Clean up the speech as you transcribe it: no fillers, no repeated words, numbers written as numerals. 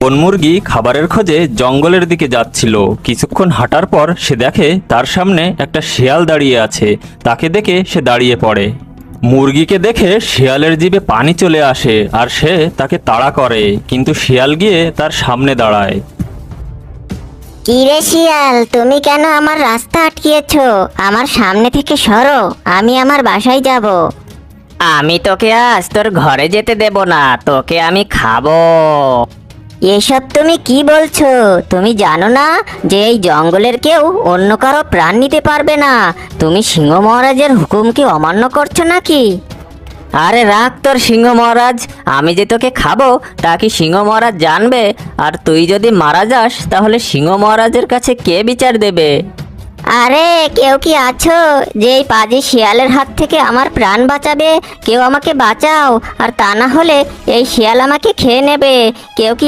আপন মুরগি খাবারের খোঁজে জঙ্গলের দিকে যাচ্ছিল। কিছুক্ষণ হাঁটার পর সে দেখে তার সামনে একটা শিয়াল দাঁড়িয়ে আছে। তাকে দেখে সে দাঁড়িয়ে পড়ে। মুরগিকে দেখে শিয়ালের জিভে পানি চলে আসে আর সে তাকে তাড়া করে, কিন্তু শিয়াল গিয়ে তার সামনে দাঁড়ায়। কি রে শিয়াল, তুমি কেন আমার রাস্তা আটকিয়েছো? আমার সামনে থেকে সরো, আমি আমার বাসায় যাব। আমি তোকে আজ তোর ঘরে যেতে দেব না, তোকে আমি খাবো। এসব তুমি কি বলছো? তুমি জানো না যে এই জঙ্গলের কেউ অন্য কারো প্রাণ নিতে পারবে না? তুমি সিংহ মহারাজের হুকুম কি অমান্য করছো নাকি? আরে রাখ তোর সিংহ মহারাজ, আমি যে তোকে খাবো তা কি সিংহ মহারাজ জানবে? আর তুই যদি মারা যাস তাহলে সিংহ মহারাজের কাছে কে বিচার দেবে? আরে কেউ কি আছো যে এই পাজি শিয়ালের হাত থেকে আমার প্রাণ বাঁচাবে? কেউ আমাকে বাঁচাও, আর তা না হলে এই শিয়াল আমাকে খেয়ে নেবে। কেউ কি